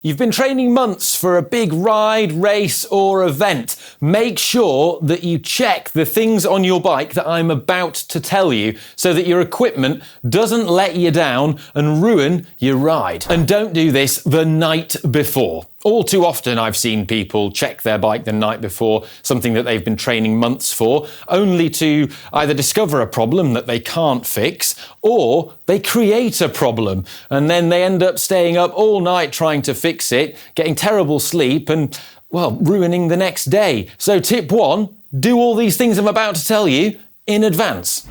You've been training months for a big ride, race or event. Make sure that you check the things on your bike that I'm about to tell you so that your equipment doesn't let you down and ruin your ride. And don't do this the night before. All too often I've seen people check their bike the night before, something that they've been training months for, only to either discover a problem that they can't fix or they create a problem and then they end up staying up all night trying to fix it, getting terrible sleep and, well, ruining the next day. So tip 1, do all these things I'm about to tell you in advance.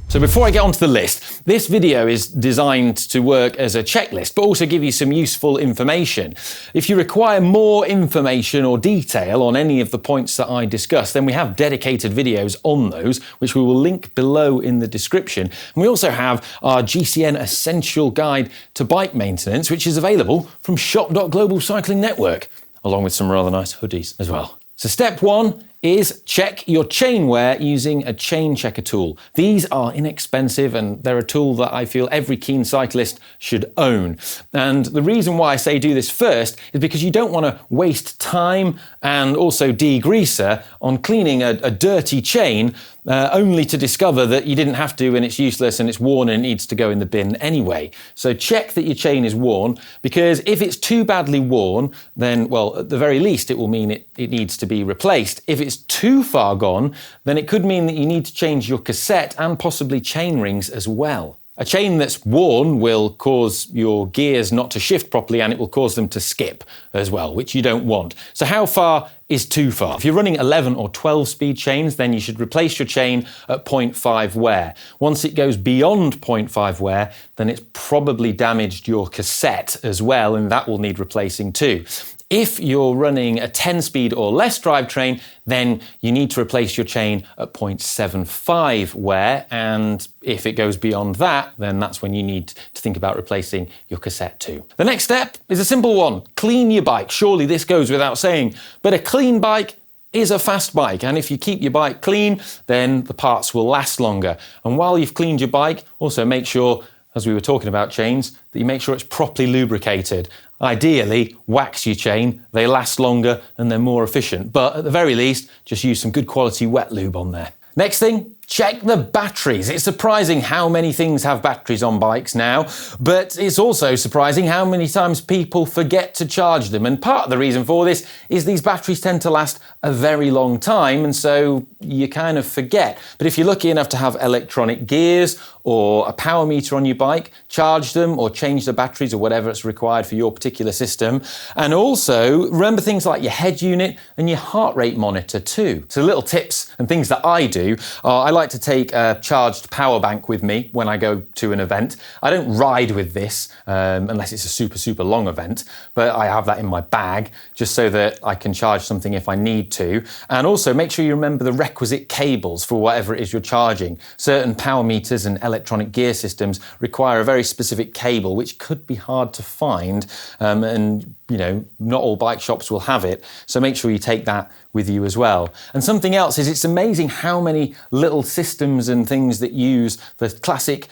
So before I get onto the list, this video is designed to work as a checklist, but also give you some useful information. If you require more information or detail on any of the points that I discuss, then we have dedicated videos on those, which we will link below in the description. And we also have our GCN Essential Guide to Bike Maintenance, which is available from shop.global cycling network, along with some rather nice hoodies as well. So step 1 is check your chainwear using a chain checker tool. These are inexpensive and they're a tool that I feel every keen cyclist should own. And the reason why I say do this first is because you don't want to waste time and also degreaser on cleaning a dirty chain only to discover that you didn't have to and it's useless and it's worn and it needs to go in the bin anyway. So check that your chain is worn, because if it's too badly worn, then, well, at the very least it will mean it needs to be replaced. If it's too far gone, then it could mean that you need to change your cassette and possibly chain rings as well. A chain that's worn will cause your gears not to shift properly and it will cause them to skip as well, which you don't want. So how far is too far? If you're running 11 or 12 speed chains, then you should replace your chain at 0.5 wear. Once it goes beyond 0.5 wear, then it's probably damaged your cassette as well, and that will need replacing too. If you're running a 10 speed or less drivetrain, then you need to replace your chain at 0.75 wear, and if it goes beyond that, then that's when you need to think about replacing your cassette too. The next step is a simple one. Clean your bike. Surely this goes without saying, but a clean bike is a fast bike, and if you keep your bike clean, then the parts will last longer. And while you've cleaned your bike, also make sure, as we were talking about chains, that you make sure it's properly lubricated. Ideally, wax your chain, they last longer and they're more efficient, but at the very least, just use some good quality wet lube on there. Next thing, check the batteries. It's surprising how many things have batteries on bikes now, but it's also surprising how many times people forget to charge them. And part of the reason for this is these batteries tend to last a very long time, and so you kind of forget. But if you're lucky enough to have electronic gears or a power meter on your bike, charge them or change the batteries or whatever it's required for your particular system. And also remember things like your head unit and your heart rate monitor too. So little tips and things that I do are I like to take a charged power bank with me when I go to an event. I don't ride with this unless it's a super long event, but I have that in my bag just so that I can charge something if I need to. And also make sure you remember the requisite cables for whatever it is you're charging. Certain power meters and electronic gear systems require a very specific cable, which could be hard to find, and you know, not all bike shops will have it, so make sure you take that with you as well. And something else is it's amazing how many little systems and things that use the classic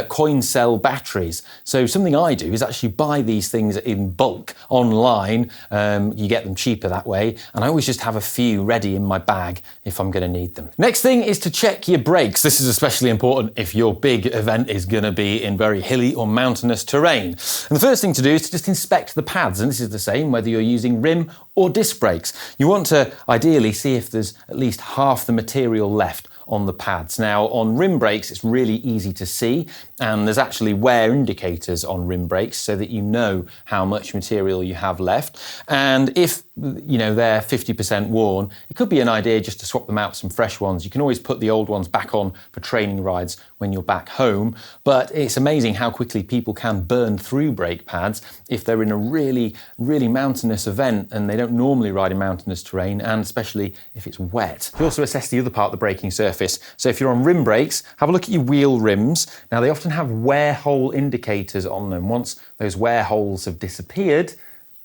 coin cell batteries. So something I do is actually buy these things in bulk online. You get them cheaper that way, and I always just have a few ready in my bag if I'm going to need them. Next thing is to check your brakes. This is especially important if your big event is going to be in very hilly or mountainous terrain. And the first thing to do is to just inspect the pads, and this is the same whether you're using rim or disc brakes. You want to ideally see if there's at least half the material left on the pads. Now, on rim brakes, it's really easy to see, and there's actually wear indicators on rim brakes so that you know how much material you have left. And if, you know, they're 50% worn, it could be an idea just to swap them out for some fresh ones. You can always put the old ones back on for training rides when you're back home, but it's amazing how quickly people can burn through brake pads if they're in a really mountainous event and they don't normally ride in mountainous terrain, and especially if it's wet. You also assess the other part of the braking surface. So if you're on rim brakes, have a look at your wheel rims. Now they often have wear hole indicators on them. Once those wear holes have disappeared,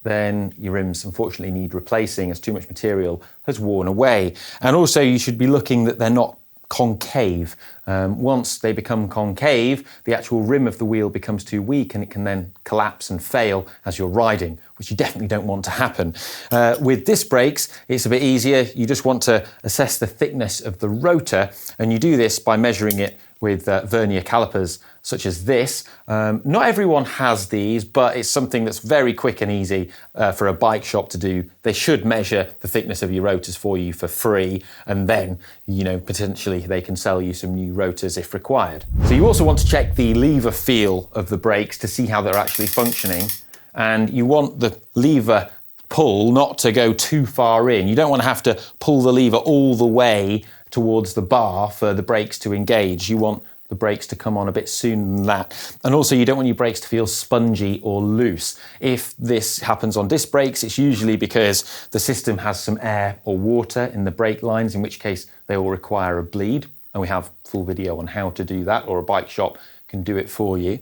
then your rims unfortunately need replacing as too much material has worn away. And also you should be looking that they're not concave. Once they become concave, the actual rim of the wheel becomes too weak and it can then collapse and fail as you're riding, which you definitely don't want to happen. With disc brakes, it's a bit easier. You just want to assess the thickness of the rotor, and you do this by measuring it with vernier calipers such as this. Not everyone has these, but it's something that's very quick and easy for a bike shop to do. They should measure the thickness of your rotors for you for free, and then, potentially they can sell you some new rotors if required. So you also want to check the lever feel of the brakes to see how they're actually functioning, and you want the lever pull not to go too far in. You don't want to have to pull the lever all the way towards the bar for the brakes to engage. You want the brakes to come on a bit sooner than that. And also you don't want your brakes to feel spongy or loose. If this happens on disc brakes, it's usually because the system has some air or water in the brake lines, in which case they will require a bleed. And we have a full video on how to do that, or a bike shop can do it for you.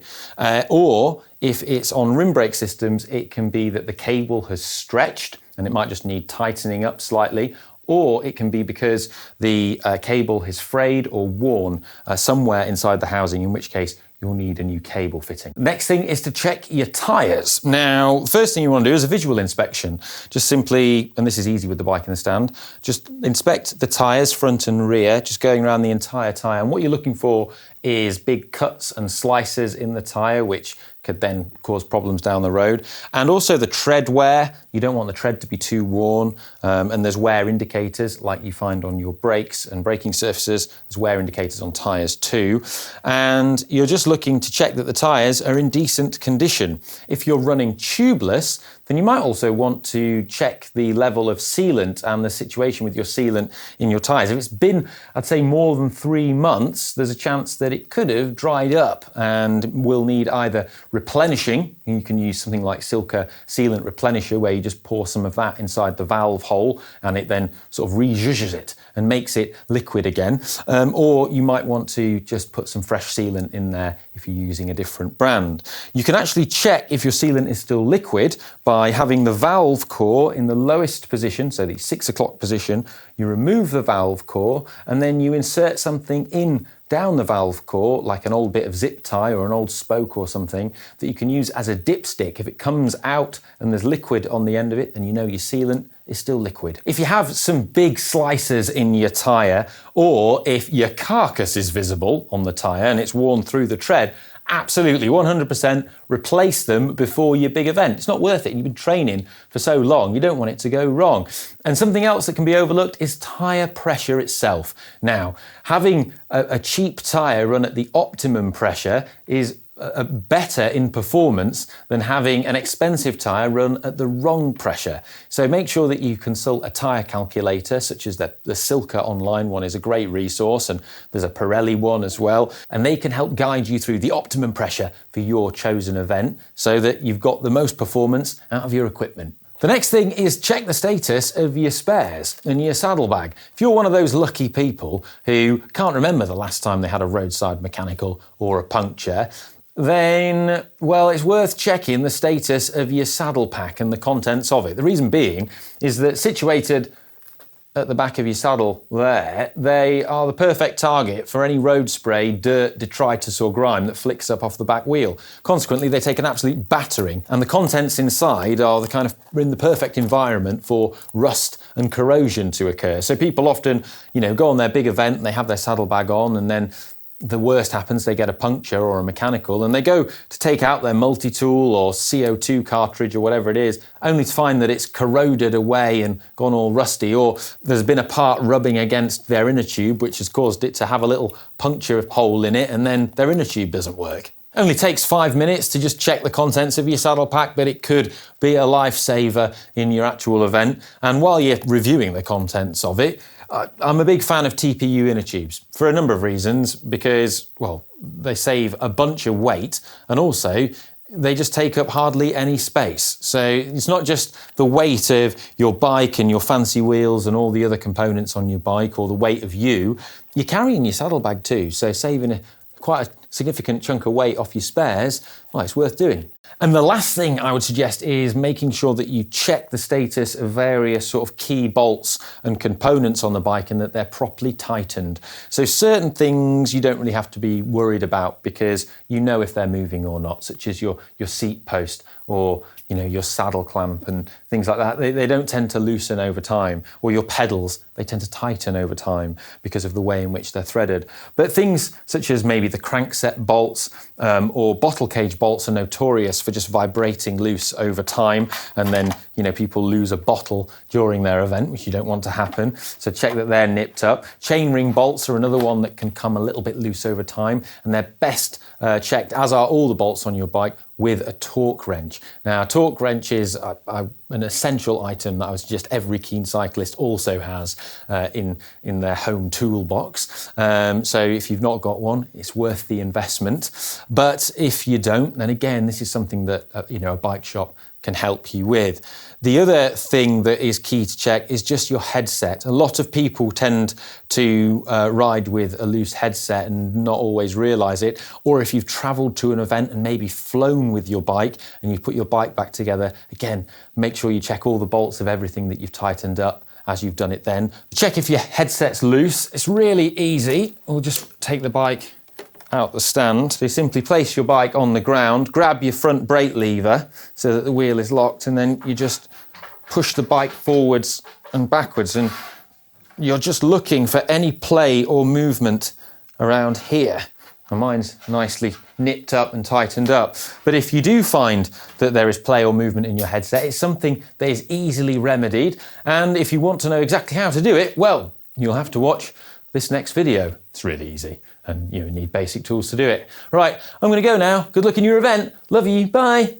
Or if it's on rim brake systems, it can be that the cable has stretched and it might just need tightening up slightly. Or it can be because the cable is frayed or worn somewhere inside the housing, in which case you'll need a new cable fitting. Next thing is to check your tyres. Now, first thing you want to do is a visual inspection. Just simply, and this is easy with the bike in the stand, just inspect the tyres front and rear, just going around the entire tyre. And what you're looking for is big cuts and slices in the tyre, which could then cause problems down the road. And also the tread wear. You don't want the tread to be too worn. And there's wear indicators like you find on your brakes and braking surfaces. There's wear indicators on tyres too. And you're just looking to check that the tyres are in decent condition. If you're running tubeless, then you might also want to check the level of sealant and the situation with your sealant in your tyres. If it's been, I'd say, more than 3 months, there's a chance that it could have dried up and will need either replenishing. You can use something like Silka Sealant Replenisher, where you just pour some of that inside the valve hole and it then sort of re-zhuzhes it and makes it liquid again. Or you might want to just put some fresh sealant in there if you're using a different brand. You can actually check if your sealant is still liquid by having the valve core in the lowest position, so the 6 o'clock position. You remove the valve core and then you insert something in down the valve core, like an old bit of zip tie or an old spoke or something, that you can use as a dipstick. If it comes out and there's liquid on the end of it, then you know your sealant is still liquid. If you have some big slices in your tyre, or if your carcass is visible on the tyre and it's worn through the tread, absolutely 100% replace them before your big event. It's not worth it. You've been training for so long, you don't want it to go wrong. And something else that can be overlooked is tyre pressure itself. Now, having a cheap tyre run at the optimum pressure is better in performance than having an expensive tyre run at the wrong pressure. So make sure that you consult a tyre calculator, such as the Silka online one is a great resource, and there's a Pirelli one as well, and they can help guide you through the optimum pressure for your chosen event so that you've got the most performance out of your equipment. The next thing is check the status of your spares and your saddlebag. If you're one of those lucky people who can't remember the last time they had a roadside mechanical or a puncture, then, well, it's worth checking the status of your saddle pack and the contents of it. The reason being is that situated at the back of your saddle there, they are the perfect target for any road spray, dirt, detritus or grime that flicks up off the back wheel. Consequently, they take an absolute battering, and the contents inside are the kind of in the perfect environment for rust and corrosion to occur. So people often, go on their big event and they have their saddlebag on, and then the worst happens, they get a puncture or a mechanical, and they go to take out their multi-tool or CO2 cartridge or whatever it is, only to find that it's corroded away and gone all rusty, or there's been a part rubbing against their inner tube which has caused it to have a little puncture hole in it, and then their inner tube doesn't work. Only takes 5 minutes to just check the contents of your saddle pack, but it could be a lifesaver in your actual event. And while you're reviewing the contents of it, I'm a big fan of TPU inner tubes for a number of reasons, because, well, they save a bunch of weight, and also they just take up hardly any space. So it's not just the weight of your bike and your fancy wheels and all the other components on your bike, or the weight of you. You're carrying your saddlebag too, so saving quite a significant chunk of weight off your spares, well, it's worth doing. And the last thing I would suggest is making sure that you check the status of various sort of key bolts and components on the bike and that they're properly tightened. So certain things you don't really have to be worried about because you know if they're moving or not, such as your seat post or your saddle clamp and things like that. They don't tend to loosen over time, or your pedals, they tend to tighten over time because of the way in which they're threaded. But things such as maybe the crankset bolts or bottle cage bolts are notorious for just vibrating loose over time, and then people lose a bottle during their event, which you don't want to happen. So check that they're nipped up. Chainring bolts are another one that can come a little bit loose over time, and they're best checked, as are all the bolts on your bike, with a torque wrench. Now, a torque wrench is an essential item that I would suggest every keen cyclist also has in their home toolbox. So if you've not got one, it's worth the investment. But if you don't, then again, this is something that a bike shop can help you with. The other thing that is key to check is just your headset. A lot of people tend to ride with a loose headset and not always realise it. Or if you've travelled to an event and maybe flown with your bike and you've put your bike back together, again, make sure you check all the bolts of everything that you've tightened up as you've done it then. Check if your headset's loose. It's really easy. We'll just take the bike out the stand. So you simply place your bike on the ground, grab your front brake lever so that the wheel is locked, and then you just push the bike forwards and backwards, and you're just looking for any play or movement around here. And mine's nicely nipped up and tightened up. But if you do find that there is play or movement in your headset, it's something that is easily remedied. And if you want to know exactly how to do it, well, you'll have to watch this next video. It's really easy, and you need basic tools to do it. Right, I'm going to go now. Good luck in your event. Love you. Bye.